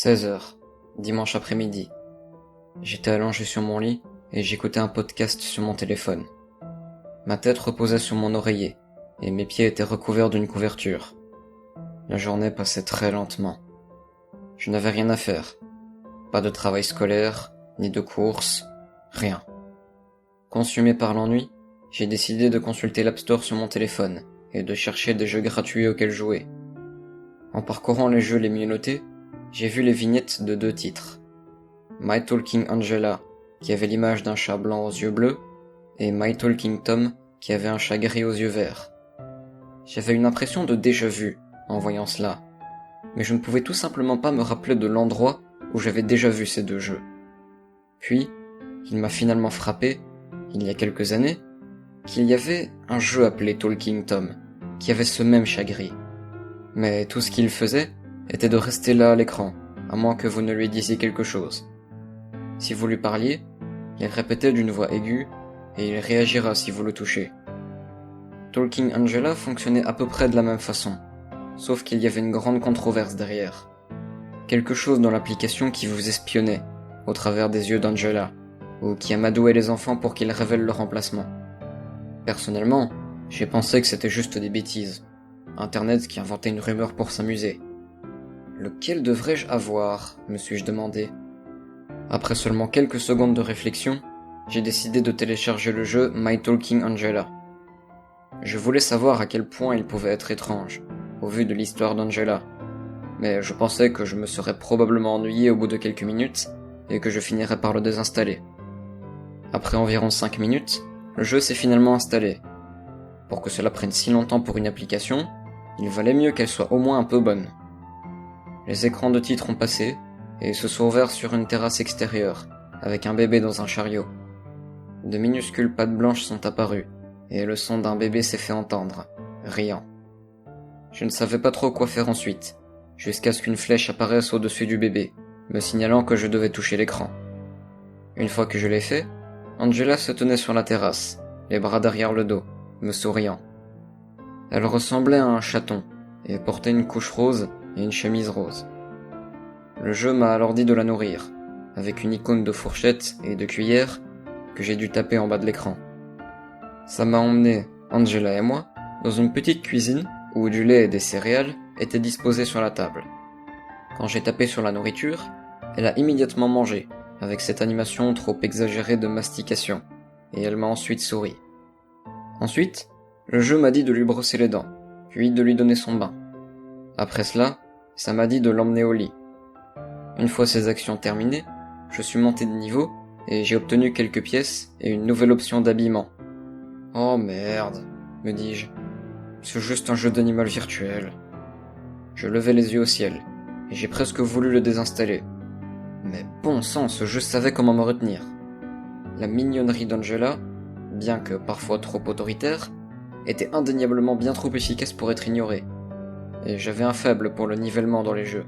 16h, dimanche après-midi. J'étais allongé sur mon lit et j'écoutais un podcast sur mon téléphone. Ma tête reposait sur mon oreiller et mes pieds étaient recouverts d'une couverture. La journée passait très lentement. Je n'avais rien à faire. Pas de travail scolaire, ni de courses, rien. Consumé par l'ennui, j'ai décidé de consulter l'App Store sur mon téléphone et de chercher des jeux gratuits auxquels jouer. En parcourant les jeux les mieux notés, j'ai vu les vignettes de 2 titres. My Talking Angela, qui avait l'image d'un chat blanc aux yeux bleus, et My Talking Tom, qui avait un chat gris aux yeux verts. J'avais une impression de déjà-vu en voyant cela, mais je ne pouvais tout simplement pas me rappeler de l'endroit où j'avais déjà vu ces 2 jeux. Puis, il m'a finalement frappé, il y a quelques années, qu'il y avait un jeu appelé Talking Tom, qui avait ce même chat gris. Mais tout ce qu'il faisait était de rester là à l'écran, à moins que vous ne lui disiez quelque chose. Si vous lui parliez, il répétait d'une voix aiguë, et il réagira si vous le touchez. Talking Angela fonctionnait à peu près de la même façon, sauf qu'il y avait une grande controverse derrière. Quelque chose dans l'application qui vous espionnait, au travers des yeux d'Angela, ou qui amadouait les enfants pour qu'ils révèlent leur emplacement. Personnellement, j'ai pensé que c'était juste des bêtises. Internet qui inventait une rumeur pour s'amuser. Lequel devrais-je avoir, me suis-je demandé. Après seulement quelques secondes de réflexion, j'ai décidé de télécharger le jeu My Talking Angela. Je voulais savoir à quel point il pouvait être étrange, au vu de l'histoire d'Angela, mais je pensais que je me serais probablement ennuyé au bout de quelques minutes, et que je finirais par le désinstaller. Après environ 5 minutes, le jeu s'est finalement installé. Pour que cela prenne si longtemps pour une application, il valait mieux qu'elle soit au moins un peu bonne. Les écrans de titres ont passé, et se sont ouverts sur une terrasse extérieure, avec un bébé dans un chariot. De minuscules pattes blanches sont apparues, et le son d'un bébé s'est fait entendre, riant. Je ne savais pas trop quoi faire ensuite, jusqu'à ce qu'une flèche apparaisse au-dessus du bébé, me signalant que je devais toucher l'écran. Une fois que je l'ai fait, Angela se tenait sur la terrasse, les bras derrière le dos, me souriant. Elle ressemblait à un chaton, et portait une couche rose et une chemise rose. Le jeu m'a alors dit de la nourrir, avec une icône de fourchette et de cuillère que j'ai dû taper en bas de l'écran. Ça m'a emmené, Angela et moi, dans une petite cuisine où du lait et des céréales étaient disposés sur la table. Quand j'ai tapé sur la nourriture, elle a immédiatement mangé, avec cette animation trop exagérée de mastication, et elle m'a ensuite souri. Ensuite, le jeu m'a dit de lui brosser les dents, puis de lui donner son bain. Après cela, ça m'a dit de l'emmener au lit. Une fois ces actions terminées, je suis monté de niveau et j'ai obtenu quelques pièces et une nouvelle option d'habillement. Oh merde, me dis-je. C'est juste un jeu d'animal virtuel. Je levai les yeux au ciel et j'ai presque voulu le désinstaller. Mais bon sang, ce jeu savait comment me retenir. La mignonnerie d'Angela, bien que parfois trop autoritaire, était indéniablement bien trop efficace pour être ignorée. Et j'avais un faible pour le nivellement dans les jeux.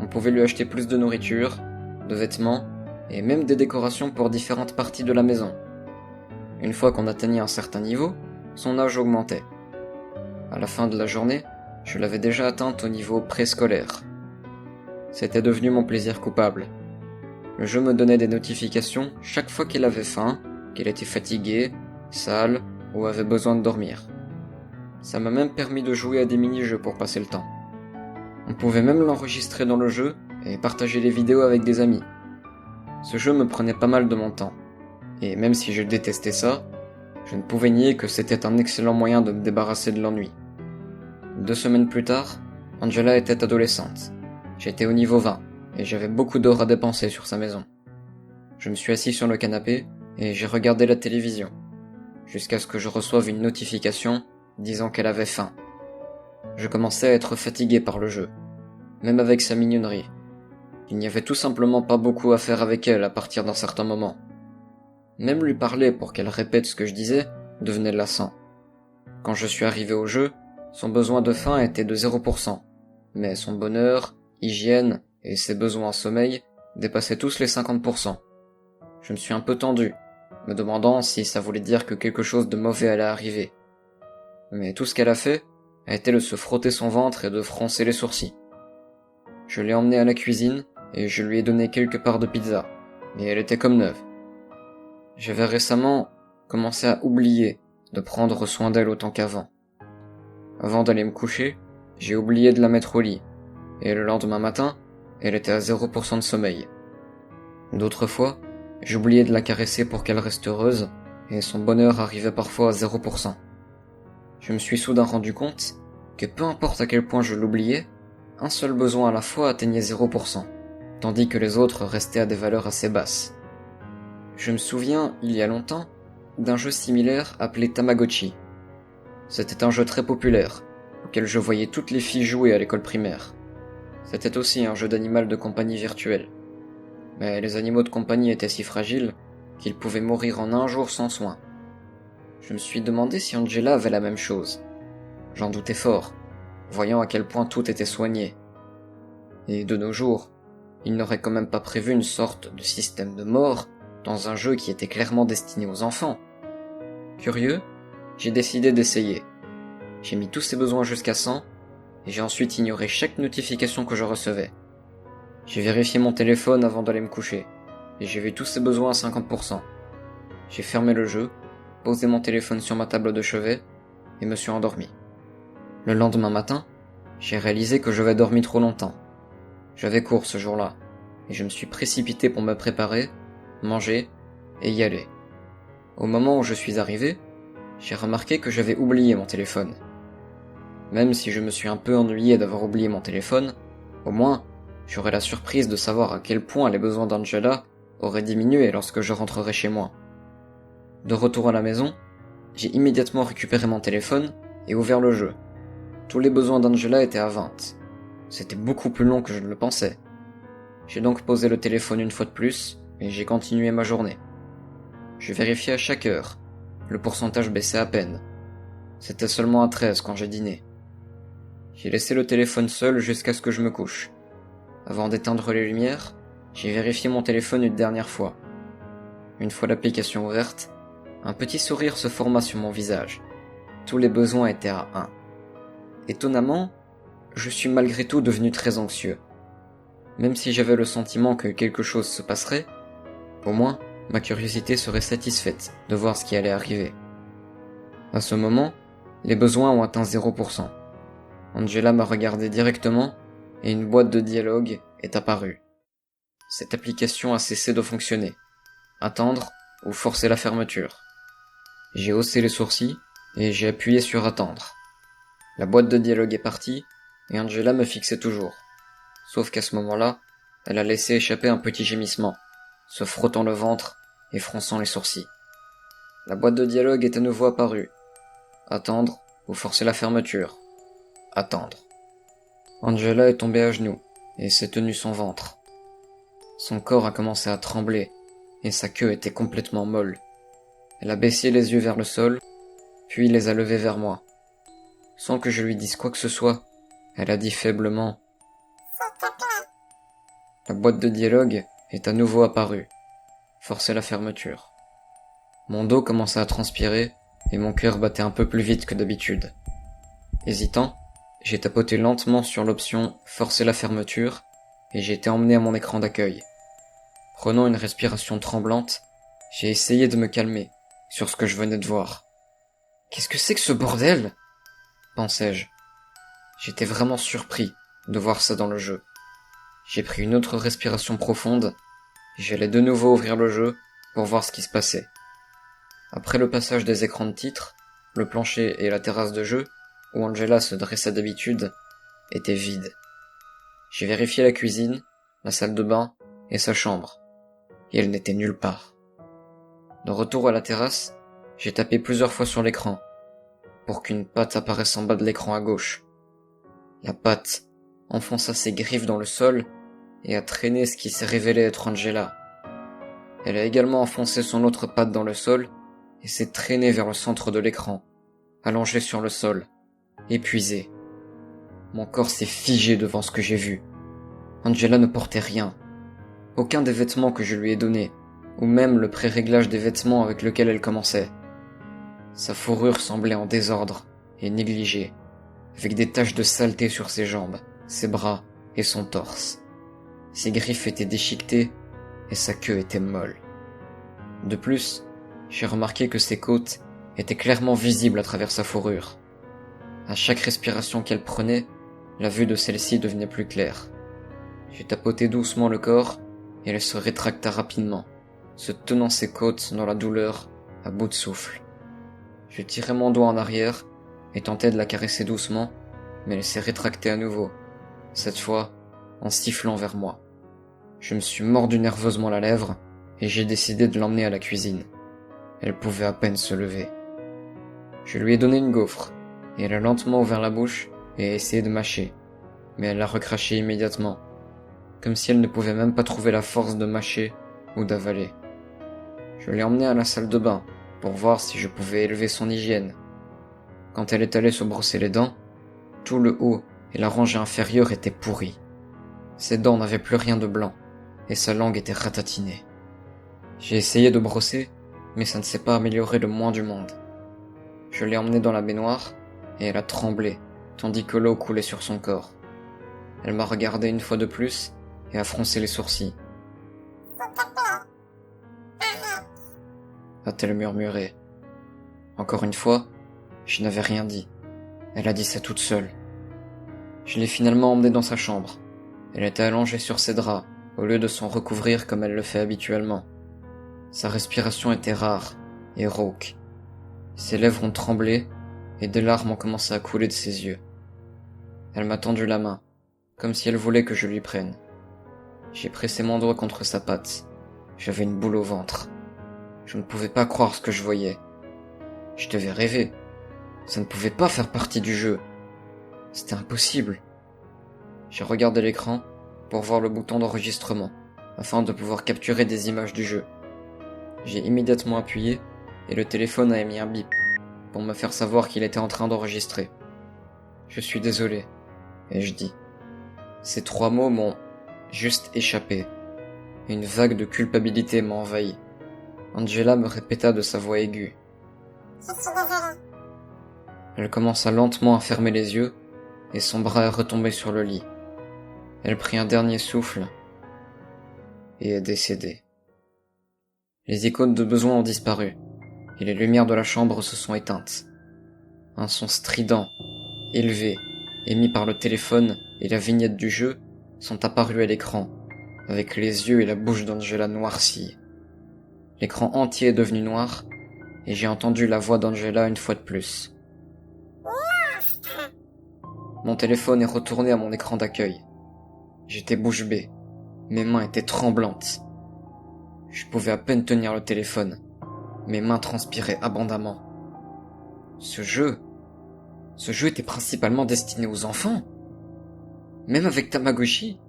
On pouvait lui acheter plus de nourriture, de vêtements, et même des décorations pour différentes parties de la maison. Une fois qu'on atteignait un certain niveau, son âge augmentait. À la fin de la journée, je l'avais déjà atteinte au niveau préscolaire. C'était devenu mon plaisir coupable. Le jeu me donnait des notifications chaque fois qu'elle avait faim, qu'elle était fatiguée, sale ou avait besoin de dormir. Ça m'a même permis de jouer à des mini-jeux pour passer le temps. On pouvait même l'enregistrer dans le jeu et partager les vidéos avec des amis. Ce jeu me prenait pas mal de mon temps, et même si je détestais ça, je ne pouvais nier que c'était un excellent moyen de me débarrasser de l'ennui. 2 semaines plus tard, Angela était adolescente. J'étais au niveau 20, et j'avais beaucoup d'or à dépenser sur sa maison. Je me suis assis sur le canapé, et j'ai regardé la télévision, jusqu'à ce que je reçoive une notification disant qu'elle avait faim. Je commençais à être fatigué par le jeu, même avec sa mignonnerie. Il n'y avait tout simplement pas beaucoup à faire avec elle à partir d'un certain moment. Même lui parler pour qu'elle répète ce que je disais devenait lassant. Quand je suis arrivé au jeu, son besoin de faim était de 0%, mais son bonheur, hygiène et ses besoins en sommeil dépassaient tous les 50%. Je me suis un peu tendu, me demandant si ça voulait dire que quelque chose de mauvais allait arriver. Mais tout ce qu'elle a fait a été de se frotter son ventre et de froncer les sourcils. Je l'ai emmenée à la cuisine et je lui ai donné quelques parts de pizza, mais elle était comme neuve. J'avais récemment commencé à oublier de prendre soin d'elle autant qu'avant. Avant d'aller me coucher, j'ai oublié de la mettre au lit, et le lendemain matin, elle était à 0% de sommeil. D'autres fois, j'oubliais de la caresser pour qu'elle reste heureuse, et son bonheur arrivait parfois à 0%. Je me suis soudain rendu compte que peu importe à quel point je l'oubliais, un seul besoin à la fois atteignait 0%, tandis que les autres restaient à des valeurs assez basses. Je me souviens, il y a longtemps, d'un jeu similaire appelé Tamagotchi. C'était un jeu très populaire, auquel je voyais toutes les filles jouer à l'école primaire. C'était aussi un jeu d'animal de compagnie virtuel. Mais les animaux de compagnie étaient si fragiles qu'ils pouvaient mourir en un jour sans soin. Je me suis demandé si Angela avait la même chose. J'en doutais fort, voyant à quel point tout était soigné. Et de nos jours, il n'aurait quand même pas prévu une sorte de système de mort dans un jeu qui était clairement destiné aux enfants. Curieux, j'ai décidé d'essayer. J'ai mis tous ses besoins jusqu'à 100, et j'ai ensuite ignoré chaque notification que je recevais. J'ai vérifié mon téléphone avant d'aller me coucher, et j'ai vu tous ses besoins à 50%. J'ai fermé le jeu, posé mon téléphone sur ma table de chevet, et me suis endormi. Le lendemain matin, j'ai réalisé que j'avais dormi trop longtemps. J'avais cours ce jour-là, et je me suis précipité pour me préparer, manger, et y aller. Au moment où je suis arrivé, j'ai remarqué que j'avais oublié mon téléphone. Même si je me suis un peu ennuyé d'avoir oublié mon téléphone, au moins, j'aurais la surprise de savoir à quel point les besoins d'Angela auraient diminué lorsque je rentrerai chez moi. De retour à la maison, j'ai immédiatement récupéré mon téléphone et ouvert le jeu. Tous les besoins d'Angela étaient à 20. C'était beaucoup plus long que je ne le pensais. J'ai donc posé le téléphone une fois de plus et j'ai continué ma journée. Je vérifiais à chaque heure. Le pourcentage baissait à peine. C'était seulement à 13 quand j'ai dîné. J'ai laissé le téléphone seul jusqu'à ce que je me couche. Avant d'éteindre les lumières, j'ai vérifié mon téléphone une dernière fois. Une fois l'application ouverte, un petit sourire se forma sur mon visage. Tous les besoins étaient à 1. Étonnamment, je suis malgré tout devenu très anxieux. Même si j'avais le sentiment que quelque chose se passerait, au moins, ma curiosité serait satisfaite de voir ce qui allait arriver. À ce moment, les besoins ont atteint 0%. Angela m'a regardé directement et une boîte de dialogue est apparue. Cette application a cessé de fonctionner. Attendre ou forcer la fermeture. J'ai haussé les sourcils et j'ai appuyé sur attendre. La boîte de dialogue est partie et Angela me fixait toujours. Sauf qu'à ce moment-là, elle a laissé échapper un petit gémissement, se frottant le ventre et fronçant les sourcils. La boîte de dialogue est à nouveau apparue. Attendre ou forcer la fermeture. Attendre. Angela est tombée à genoux et s'est tenue son ventre. Son corps a commencé à trembler et sa queue était complètement molle. Elle a baissé les yeux vers le sol, puis les a levés vers moi. Sans que je lui dise quoi que ce soit, elle a dit faiblement « La boîte de dialogue est à nouveau apparue. Forcez la fermeture. » Mon dos commençait à transpirer et mon cœur battait un peu plus vite que d'habitude. Hésitant, j'ai tapoté lentement sur l'option « Forcer la fermeture » et j'ai été emmené à mon écran d'accueil. Prenant une respiration tremblante, j'ai essayé de me calmer sur ce que je venais de voir. « Qu'est-ce que c'est que ce bordel ?» pensais-je. J'étais vraiment surpris de voir ça dans le jeu. J'ai pris une autre respiration profonde et j'allais de nouveau ouvrir le jeu pour voir ce qui se passait. Après le passage des écrans de titre, le plancher et la terrasse de jeu, où Angela se dressait d'habitude, étaient vides. J'ai vérifié la cuisine, la salle de bain et sa chambre, et elle n'était nulle part. De retour à la terrasse, j'ai tapé plusieurs fois sur l'écran, pour qu'une patte apparaisse en bas de l'écran à gauche. La patte enfonça ses griffes dans le sol et a traîné ce qui s'est révélé être Angela. Elle a également enfoncé son autre patte dans le sol et s'est traînée vers le centre de l'écran, allongée sur le sol, épuisée. Mon corps s'est figé devant ce que j'ai vu. Angela ne portait rien. Aucun des vêtements que je lui ai donnés, ou même le pré-réglage des vêtements avec lequel elle commençait. Sa fourrure semblait en désordre et négligée, avec des taches de saleté sur ses jambes, ses bras et son torse. Ses griffes étaient déchiquetées et sa queue était molle. De plus, j'ai remarqué que ses côtes étaient clairement visibles à travers sa fourrure. À chaque respiration qu'elle prenait, la vue de celle-ci devenait plus claire. J'ai tapoté doucement le corps et elle se rétracta rapidement, se tenant ses côtes dans la douleur, à bout de souffle. Je tirai mon doigt en arrière et tentai de la caresser doucement, mais elle s'est rétractée à nouveau, cette fois en sifflant vers moi. Je me suis mordu nerveusement la lèvre et j'ai décidé de l'emmener à la cuisine. Elle pouvait à peine se lever. Je lui ai donné une gaufre et elle a lentement ouvert la bouche et a essayé de mâcher, mais elle l'a recraché immédiatement, comme si elle ne pouvait même pas trouver la force de mâcher ou d'avaler. Je l'ai emmenée à la salle de bain pour voir si je pouvais élever son hygiène. Quand elle est allée se brosser les dents, tout le haut et la rangée inférieure étaient pourris. Ses dents n'avaient plus rien de blanc et sa langue était ratatinée. J'ai essayé de brosser, mais ça ne s'est pas amélioré le moins du monde. Je l'ai emmenée dans la baignoire et elle a tremblé, tandis que l'eau coulait sur son corps. Elle m'a regardé une fois de plus et a froncé les sourcils. A-t-elle murmuré. Encore une fois, je n'avais rien dit. Elle a dit ça toute seule. Je l'ai finalement emmenée dans sa chambre. Elle était allongée sur ses draps, au lieu de s'en recouvrir comme elle le fait habituellement. Sa respiration était rare et rauque. Ses lèvres ont tremblé et des larmes ont commencé à couler de ses yeux. Elle m'a tendu la main, comme si elle voulait que je lui prenne. J'ai pressé mon doigt contre sa patte. J'avais une boule au ventre. Je ne pouvais pas croire ce que je voyais. Je devais rêver. Ça ne pouvait pas faire partie du jeu. C'était impossible. J'ai regardé l'écran pour voir le bouton d'enregistrement, afin de pouvoir capturer des images du jeu. J'ai immédiatement appuyé et le téléphone a émis un bip pour me faire savoir qu'il était en train d'enregistrer. Je suis désolé, ai-je dit. Ces 3 mots m'ont juste échappé. Une vague de culpabilité m'a envahi. Angela me répéta de sa voix aiguë. Je suis désolée. Elle commença lentement à fermer les yeux et son bras est retombé sur le lit. Elle prit un dernier souffle et est décédée. Les icônes de besoin ont disparu et les lumières de la chambre se sont éteintes. Un son strident, élevé, émis par le téléphone et la vignette du jeu sont apparus à l'écran, avec les yeux et la bouche d'Angela noircis. L'écran entier est devenu noir et j'ai entendu la voix d'Angela une fois de plus. Mon téléphone est retourné à mon écran d'accueil. J'étais bouche bée. Mes mains étaient tremblantes. Je pouvais à peine tenir le téléphone. Mes mains transpiraient abondamment. Ce jeu était principalement destiné aux enfants. Même avec Tamagotchi,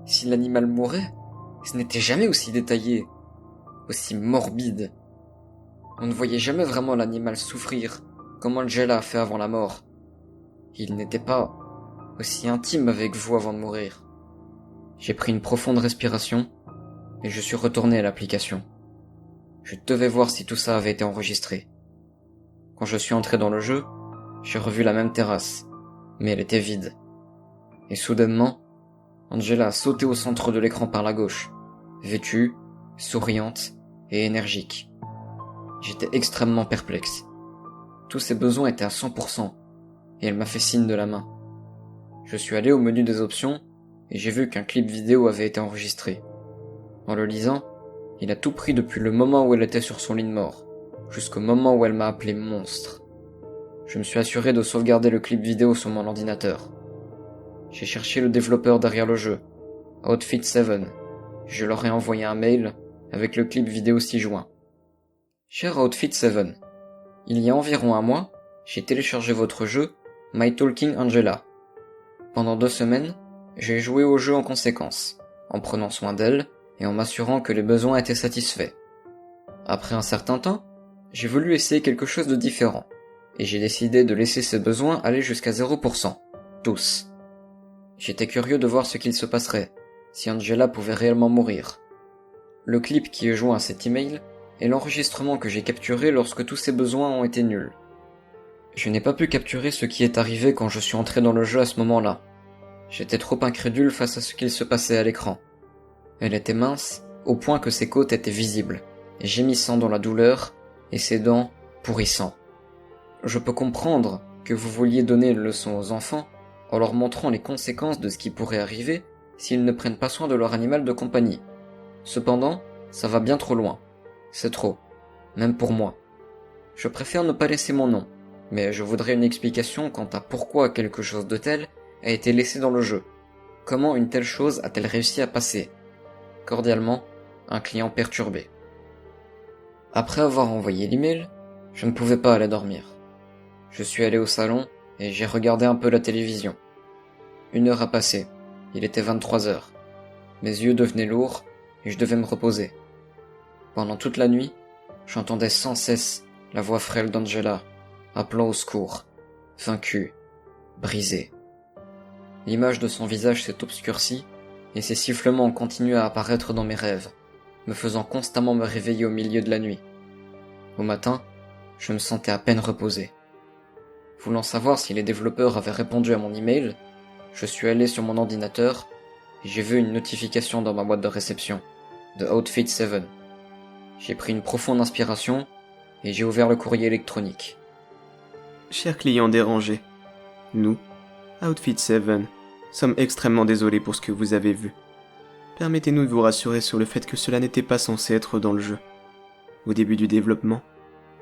si l'animal mourait, ce n'était jamais aussi détaillé, aussi morbide. On ne voyait jamais vraiment l'animal souffrir, comme Angela a fait avant la mort. Il n'était pas aussi intime avec vous avant de mourir. J'ai pris une profonde respiration et je suis retourné à l'application. Je devais voir si tout ça avait été enregistré. Quand je suis entré dans le jeu, j'ai revu la même terrasse, mais elle était vide. Et soudainement, Angela a sauté au centre de l'écran par la gauche, vêtue, souriante et énergique. J'étais extrêmement perplexe. Tous ses besoins étaient à 100%, et elle m'a fait signe de la main. Je suis allé au menu des options et j'ai vu qu'un clip vidéo avait été enregistré. En le lisant, il a tout pris depuis le moment où elle était sur son lit de mort, jusqu'au moment où elle m'a appelé monstre. Je me suis assuré de sauvegarder le clip vidéo sur mon ordinateur. J'ai cherché le développeur derrière le jeu, Outfit 7. Je leur ai envoyé un mail avec le clip vidéo ci-joint. Cher Outfit 7, il y a environ un mois, j'ai téléchargé votre jeu My Talking Angela. Pendant 2 semaines, j'ai joué au jeu en conséquence, en prenant soin d'elle et en m'assurant que les besoins étaient satisfaits. Après un certain temps, j'ai voulu essayer quelque chose de différent, et j'ai décidé de laisser ces besoins aller jusqu'à 0%, tous. J'étais curieux de voir ce qu'il se passerait, si Angela pouvait réellement mourir. Le clip qui est joint à cet email est l'enregistrement que j'ai capturé lorsque tous ces besoins ont été nuls. Je n'ai pas pu capturer ce qui est arrivé quand je suis entré dans le jeu à ce moment-là. J'étais trop incrédule face à ce qu'il se passait à l'écran. Elle était mince, au point que ses côtes étaient visibles, gémissant dans la douleur, et ses dents pourrissant. Je peux comprendre que vous vouliez donner une leçon aux enfants en leur montrant les conséquences de ce qui pourrait arriver s'ils ne prennent pas soin de leur animal de compagnie. Cependant, ça va bien trop loin. C'est trop. Même pour moi. Je préfère ne pas laisser mon nom, mais je voudrais une explication quant à pourquoi quelque chose de tel a été laissé dans le jeu. Comment une telle chose a-t-elle réussi à passer? Cordialement, un client perturbé. Après avoir envoyé l'email, je ne pouvais pas aller dormir. Je suis allé au salon et j'ai regardé un peu la télévision. 1 heure a passé, il était 23 heures. Mes yeux devenaient lourds et je devais me reposer. Pendant toute la nuit, j'entendais sans cesse la voix frêle d'Angela, appelant au secours, vaincue, brisée. L'image de son visage s'est obscurcie et ses sifflements ont continué à apparaître dans mes rêves, me faisant constamment me réveiller au milieu de la nuit. Au matin, je me sentais à peine reposé. Voulant savoir si les développeurs avaient répondu à mon email, je suis allé sur mon ordinateur et j'ai vu une notification dans ma boîte de réception, de Outfit 7. J'ai pris une profonde inspiration et j'ai ouvert le courrier électronique. Cher client dérangé, nous, Outfit 7, sommes extrêmement désolés pour ce que vous avez vu. Permettez-nous de vous rassurer sur le fait que cela n'était pas censé être dans le jeu. Au début du développement,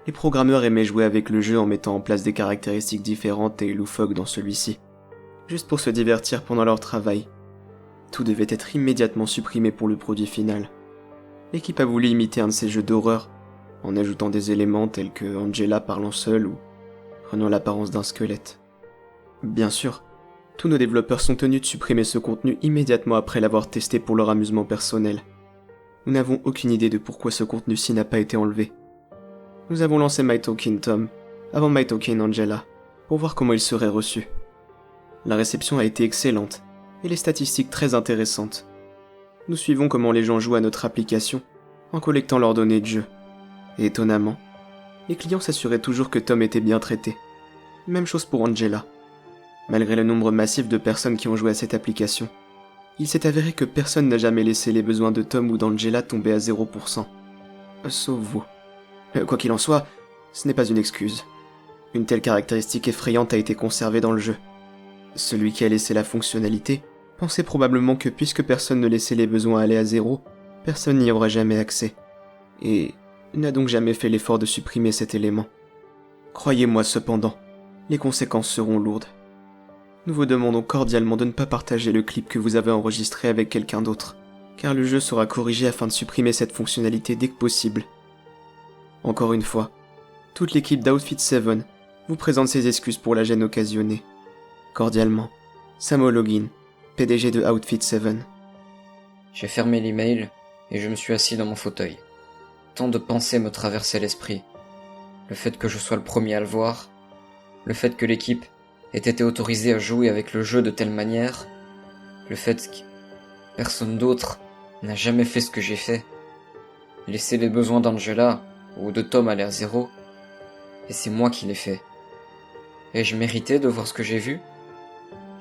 les programmeurs aimaient jouer avec le jeu en mettant en place des caractéristiques différentes et loufoques dans celui-ci, juste pour se divertir pendant leur travail. Tout devait être immédiatement supprimé pour le produit final. L'équipe a voulu imiter un de ces jeux d'horreur, en ajoutant des éléments tels que Angela parlant seule ou prenant l'apparence d'un squelette. Bien sûr, tous nos développeurs sont tenus de supprimer ce contenu immédiatement après l'avoir testé pour leur amusement personnel. Nous n'avons aucune idée de pourquoi ce contenu-ci n'a pas été enlevé. Nous avons lancé My Talking Tom, avant My Talking Angela, pour voir comment il serait reçu. La réception a été excellente, et les statistiques très intéressantes. Nous suivons comment les gens jouent à notre application, en collectant leurs données de jeu. Et étonnamment, les clients s'assuraient toujours que Tom était bien traité. Même chose pour Angela. Malgré le nombre massif de personnes qui ont joué à cette application, il s'est avéré que personne n'a jamais laissé les besoins de Tom ou d'Angela tomber à 0%. Sauf vous. Quoi qu'il en soit, ce n'est pas une excuse. Une telle caractéristique effrayante a été conservée dans le jeu. Celui qui a laissé la fonctionnalité pensait probablement que puisque personne ne laissait les besoins aller à 0, personne n'y aurait jamais accès. Et n'a donc jamais fait l'effort de supprimer cet élément. Croyez-moi cependant, les conséquences seront lourdes. Nous vous demandons cordialement de ne pas partager le clip que vous avez enregistré avec quelqu'un d'autre, car le jeu sera corrigé afin de supprimer cette fonctionnalité dès que possible. Encore une fois, toute l'équipe d'Outfit 7 vous présente ses excuses pour la gêne occasionnée. Cordialement, Samo Login, PDG de Outfit 7. J'ai fermé l'email et je me suis assis dans mon fauteuil. Tant de pensées me traversaient l'esprit. Le fait que je sois le premier à le voir, le fait que l'équipe ait été autorisée à jouer avec le jeu de telle manière, le fait que personne d'autre n'a jamais fait ce que j'ai fait, laisser les besoins d'Angela ou de Tom aller à 0, et c'est moi qui l'ai fait. Ai-je mérité de voir ce que j'ai vu?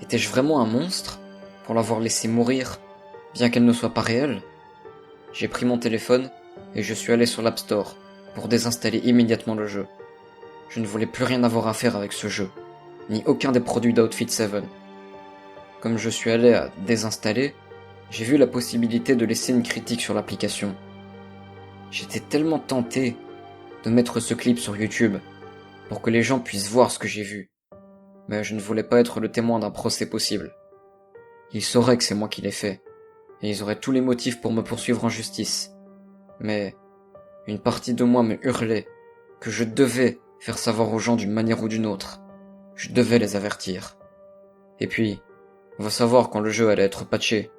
Étais-je vraiment un monstre pour l'avoir laissé mourir, bien qu'elle ne soit pas réelle? J'ai pris mon téléphone et je suis allé sur l'App Store pour désinstaller immédiatement le jeu. Je ne voulais plus rien avoir à faire avec ce jeu, ni aucun des produits d'Outfit 7. Comme je suis allé à désinstaller, j'ai vu la possibilité de laisser une critique sur l'application. J'étais tellement tenté de mettre ce clip sur YouTube pour que les gens puissent voir ce que j'ai vu, mais je ne voulais pas être le témoin d'un procès possible. Ils sauraient que c'est moi qui l'ai fait, et ils auraient tous les motifs pour me poursuivre en justice. Mais une partie de moi me hurlait que je devais faire savoir aux gens d'une manière ou d'une autre. Je devais les avertir. Et puis, on va savoir quand le jeu allait être patché.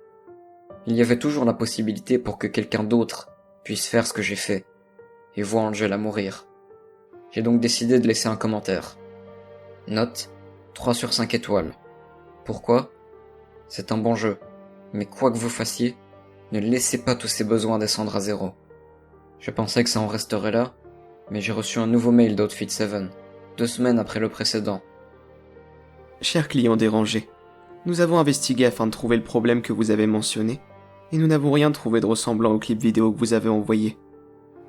Il y avait toujours la possibilité pour que quelqu'un d'autre puisse faire ce que j'ai fait, et voir Angela mourir. J'ai donc décidé de laisser un commentaire. Note, 3 sur 5 étoiles. Pourquoi? C'est un bon jeu, mais quoi que vous fassiez, ne laissez pas tous ces besoins descendre à 0. Je pensais que ça en resterait là, mais j'ai reçu un nouveau mail d'Outfit 7, 2 semaines après le précédent. Cher client dérangé, Nous avons investigué afin de trouver le problème que vous avez mentionné, et nous n'avons rien trouvé de ressemblant au clip vidéo que vous avez envoyé.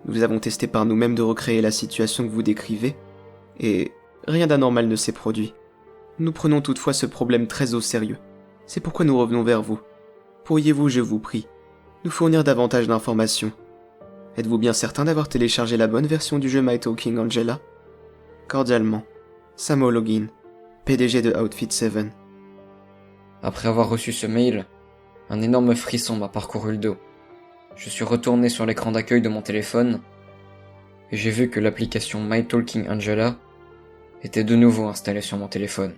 Nous avons testé par nous-mêmes de recréer la situation que vous décrivez, et rien d'anormal ne s'est produit. Nous prenons toutefois ce problème très au sérieux. C'est pourquoi nous revenons vers vous. Pourriez-vous, je vous prie, nous fournir davantage d'informations? Êtes-vous bien certain d'avoir téléchargé la bonne version du jeu My Talking Angela? Cordialement, Sam O'Loughlin, PDG de Outfit 7. Après avoir reçu ce mail, un énorme frisson m'a parcouru le dos. Je suis retourné sur l'écran d'accueil de mon téléphone et j'ai vu que l'application My Talking Angela était de nouveau installée sur mon téléphone.